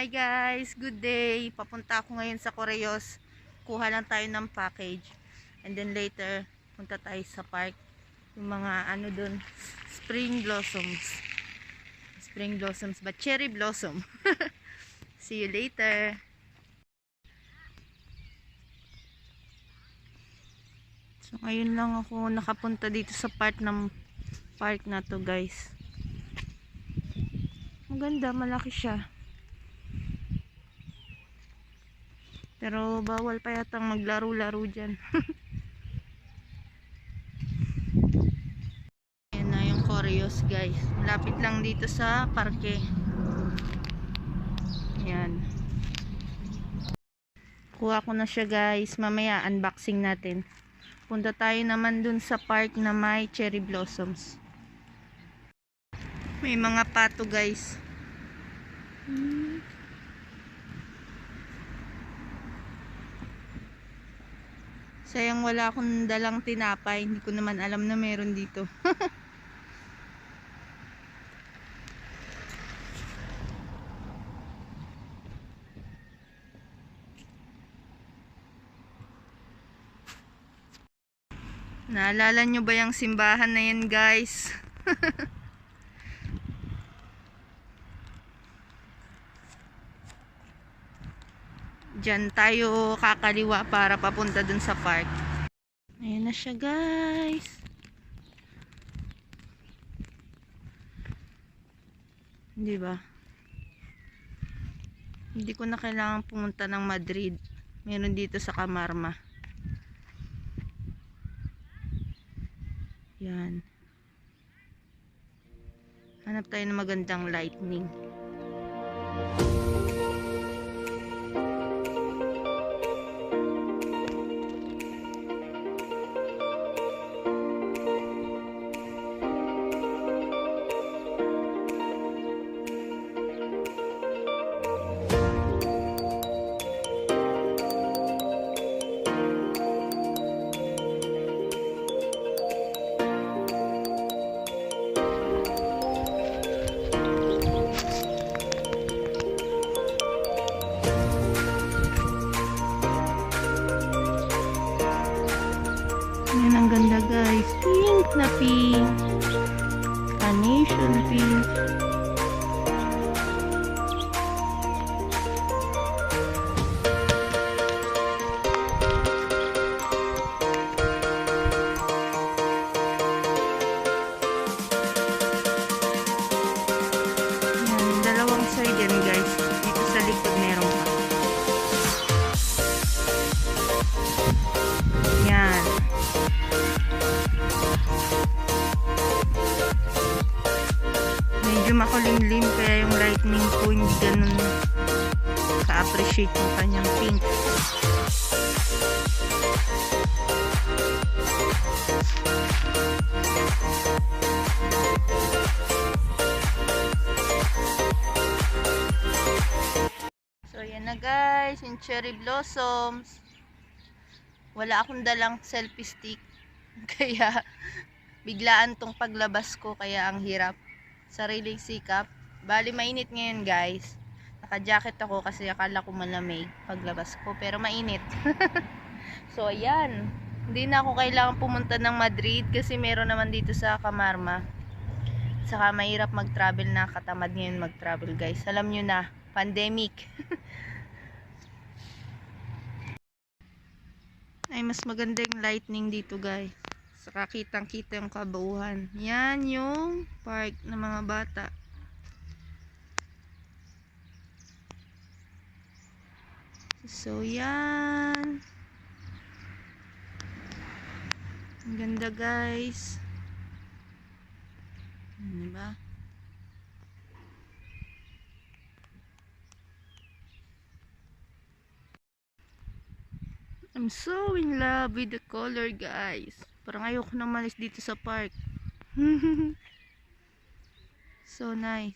Hi guys, good day. Papunta ako ngayon sa Correos. Kuha lang tayo ng package. And then later, punta tayo sa park. Yung mga ano dun, spring blossoms. Spring blossoms ba? Cherry blossom. See you later. So ngayon lang ako nakapunta dito sa part ng park na to guys. Maganda, malaki siya. Pero bawal pa yatang maglaro-laro dyan. Ayan na yung Correos guys. Malapit lang dito sa parke. Ayan. Kuha ko na siya guys. Mamaya unboxing natin. Punta tayo naman dun sa park na may cherry blossoms. May mga pato guys. Sayang wala akong dalang tinapay. Hindi ko naman alam na meron dito. Naalala nyo ba yung simbahan na yan guys? Diyan tayo kakaliwa para papunta dun sa park. Ayan na siya guys. Di ba? Hindi ko na kailangan pumunta ng Madrid. Meron dito sa Camarma. Yan. Hanap tayo ng magandang lightning. Yan ang ganda guys. Pink na pink. Carnation pink. Yan, dalawang side yan guys. Dito sa likod meron pa. Yan. Medyo makulimlim kaya yung lightning ko hindi ganun ka-appreciate yung kanyang pink. So yan na guys, yung cherry blossoms. Wala akong dalang selfie stick kaya biglaan tong paglabas ko kaya ang hirap. Sariling sikap. Bali mainit ngayon guys. Naka-jacket ako kasi akala ko malamig paglabas ko pero mainit. So ayan. Hindi na ako kailangan pumunta ng Madrid kasi meron naman dito sa Camarma. Saka mahirap mag-travel, na katamad ngayon mag-travel guys. Alam nyo na, pandemic. Ay mas maganda yung lightning dito guys. Saka kitang kita yung kabuuan. Yan yung park ng mga bata. So yan. Ang ganda guys. Diba? I'm so in love with the color guys. Parang ayoko na malis dito sa park. So nice.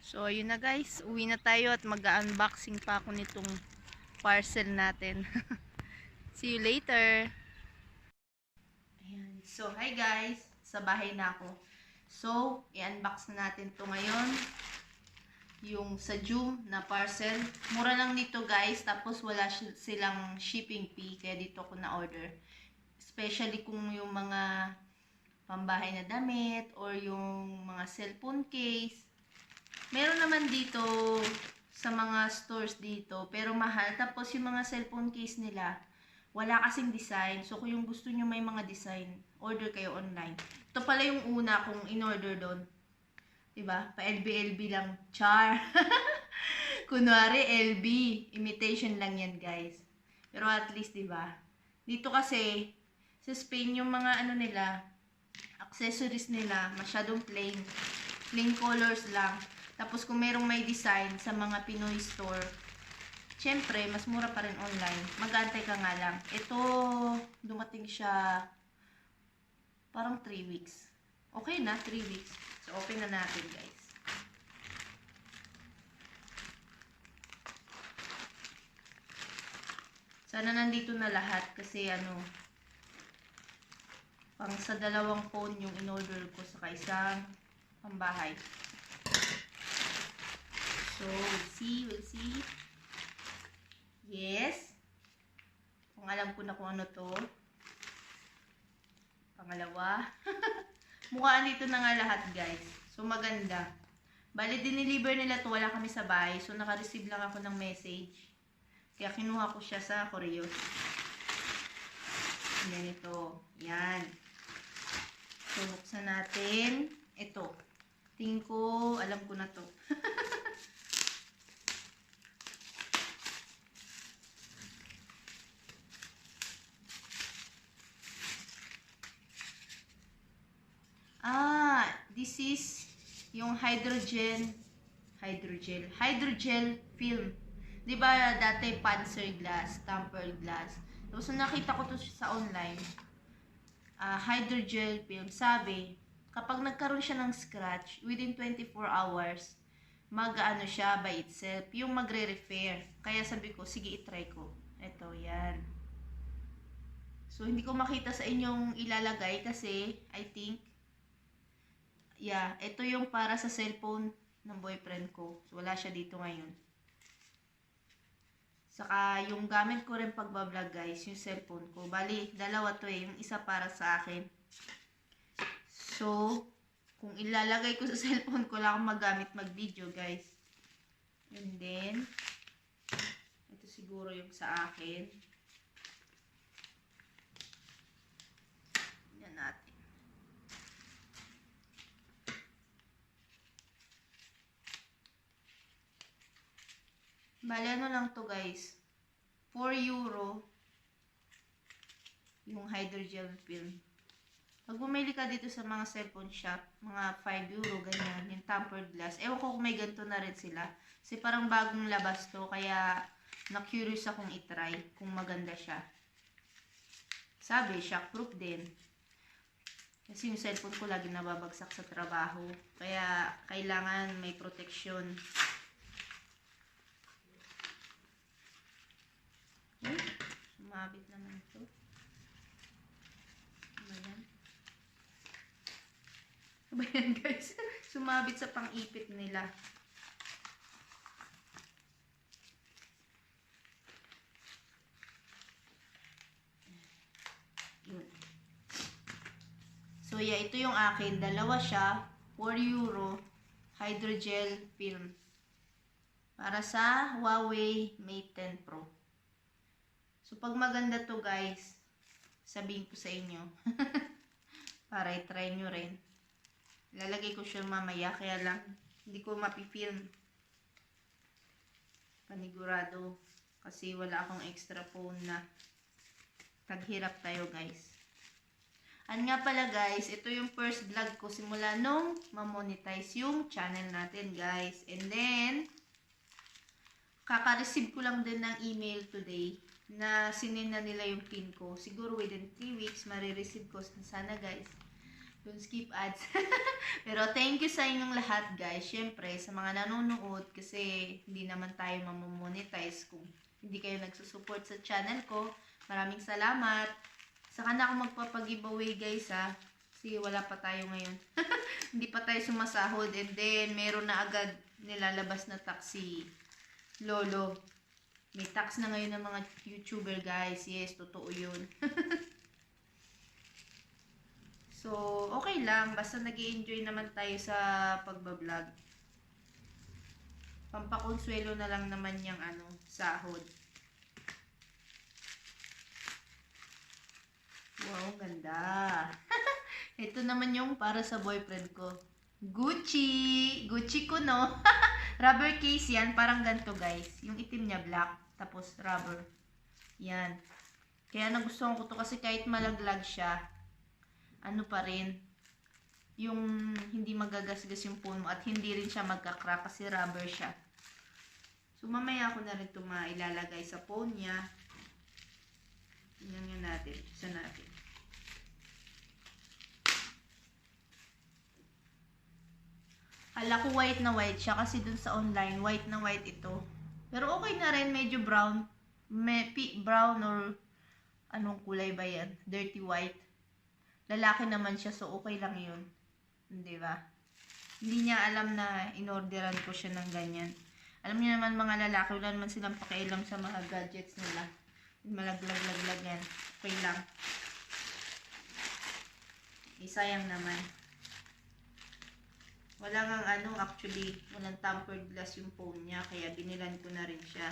So, ayun na guys. Uwi na tayo at mag-unboxing pa ako nitong parcel natin. See you later! Ayan. So, hi guys! Sa bahay na ako. So, i-unbox na natin to ngayon. Yung sa Joom na parcel. Mura lang dito guys. Tapos wala silang shipping fee. Kaya dito ako na-order. Especially kung yung mga pambahay na damit or yung mga cellphone case. Meron naman dito sa mga stores dito, pero mahal. Tapos yung mga cellphone case nila, wala kasing design. So kung yung gusto nyo may mga design, order kayo online. Ito pala yung una kong in-order doon. Diba? Pa LB lang. Char. Kunwari LB. Imitation lang yan guys. Pero at least diba? Dito kasi, sa Spain yung mga ano nila, accessories nila, masyadong plain. Plain colors lang. Tapos kung merong may design sa mga Pinoy store, syempre, mas mura pa rin online. Mag-aantay ka nga lang. Ito, dumating siya parang 3 weeks. Okay na, 3 weeks. So, open na natin, guys. Sana nandito na lahat kasi pang sa dalawang phone yung in-order ko sa isang pambahay. So, we'll see. Yes. Kung alam ko na kung ano to. Pangalawa. Mukhaan dito na nga lahat, guys. So, maganda. Bali, dineliver nila to. Wala kami sa bahay. So, naka-receive lang ako ng message. Kaya kinuha ko siya sa Correo. Ganito. Yan. So, buksan natin. Ito. Tingin ko, alam ko na to. This is yung hydrogel film. 'Di ba dati panzer glass, tempered glass. Tapos nakita ko to sa online. Hydrogel film, sabi, kapag nagkaroon siya ng scratch within 24 hours, mag-ano siya by itself, yung magre-repair. Kaya sabi ko, sige i-try ko. Ito, yan. So, hindi ko makita sa inyong ilalagay kasi I think ito yung para sa cellphone ng boyfriend ko. So, wala siya dito ngayon. Saka, yung gamit ko rin pagbablog guys, yung cellphone ko. Bali, dalawa to eh. Yung isa para sa akin. So, kung ilalagay ko sa cellphone ko, wala akong magamit mag-video guys. And then, ito siguro yung sa akin. Yan natin. Bali, ano lang to guys. 4 euro yung hydrogel film. Pag bumili ka dito sa mga cellphone shop, mga 5 euro, ganyan, yung tempered glass. Ewan ko kung may ganito na rin sila. Kasi parang bagong labas to, kaya na-curious akong itry kung maganda siya. Sabi, shockproof din. Kasi yung cellphone ko lagi nababagsak sa trabaho. Kaya kailangan may protection. Sumabit naman ito. Ayan. Ayan guys. Sumabit sa pang-ipit nila. Yun. So yeah, ito yung akin. Dalawa siya. 4 euro. Hydrogel film. Para sa Huawei Mate 10 Pro. So, pag maganda to guys, sabihin ko sa inyo. Para i-try nyo rin. Lalagay ko siya mamaya, kaya lang, hindi ko mapifilm. Panigurado. Kasi wala akong extra phone na taghirap tayo guys. Nga pala guys, ito yung first vlog ko simula nung ma-monetize yung channel natin guys. And then, kaka-receive ko lang din ng email today na sinend na nila yung pin ko. Siguro within 3 weeks, marireceive ko sana guys. Don't skip ads. Pero thank you sa inyong lahat guys. Syempre sa mga nanonood kasi hindi naman tayo mamomonetize kung hindi kayo nagsusupport sa channel ko. Maraming salamat. Saka na ako magpapag-giveaway guys ha. Kasi wala pa tayo ngayon. Hindi pa tayo sumasahod. And then meron na agad nilalabas na tax si Lolo. May tax na ngayon ng mga YouTuber guys. Yes, totoo yun. So, okay lang. Basta nag-i-enjoy naman tayo sa pagbablog. Pampakonsuelo na lang naman yung sahod. Wow, ganda. Ito naman yung para sa boyfriend ko. Gucci! Gucci ko, no? Rubber case yan. Parang ganito, guys. Yung itim niya, black. Tapos, rubber. Yan. Kaya nagustuhan ko to kasi kahit malaglag siya, ano pa rin, yung hindi magagasgas yung phone mo at hindi rin siya magka-crack kasi rubber siya. So, mamaya ako na rin ito mailalagay sa phone niya. Tingnan nyo natin. Isa natin. Kala ko white na white siya kasi dun sa online, white na white ito. Pero okay na rin, medyo brown. Brown or anong kulay ba yan? Dirty white. Lalaki naman siya, so okay lang yun. Di ba? Hindi niya alam na inorderan ko siya ng ganyan. Alam niyo naman mga lalaki, wala naman silang pakialam sa mga gadgets nila. Malaglag-laglag yan. Okay lang. Sayang naman. Wala ngang actually, walang tempered glass yung phone niya, kaya binilan ko na rin siya.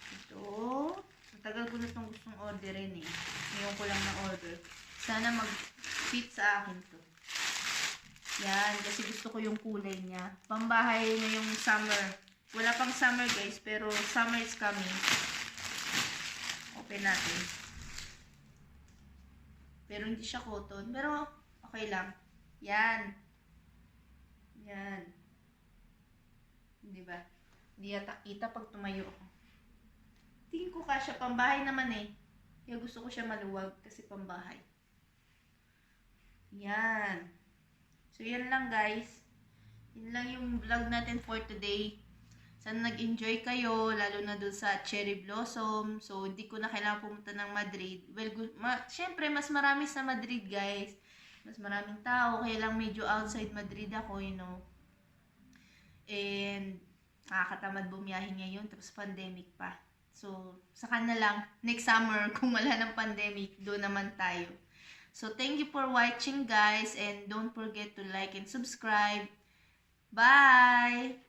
Ito, matagal ko na itong gustong orderin eh. Ngayon ko lang na-order. Sana mag-fit sa akin to. Yan, kasi gusto ko yung kulay niya. Pambahay na yung summer. Wala pang summer guys, pero summer is coming. Open natin. Pero hindi siya cotton. Pero, okay lang. Yan. Yan. Diba? Hindi yata kita pag tumayo ako. Tingin ko kasya. Pambahay naman eh. Kaya gusto ko siya maluwag kasi pambahay. Yan. So, yan lang guys. Yan lang yung vlog natin for today. Sana nag-enjoy kayo, lalo na dun sa cherry blossom. So, hindi ko na kailangan pumunta ng Madrid. Well, syempre, mas marami sa Madrid, guys. Mas maraming tao, kaya lang medyo outside Madrid ako, you know. And, nakakatamad bumiyahe ngayon, tapos pandemic pa. So, saka na lang, next summer, kung wala ng pandemic, doon naman tayo. So, thank you for watching, guys. And don't forget to like and subscribe. Bye!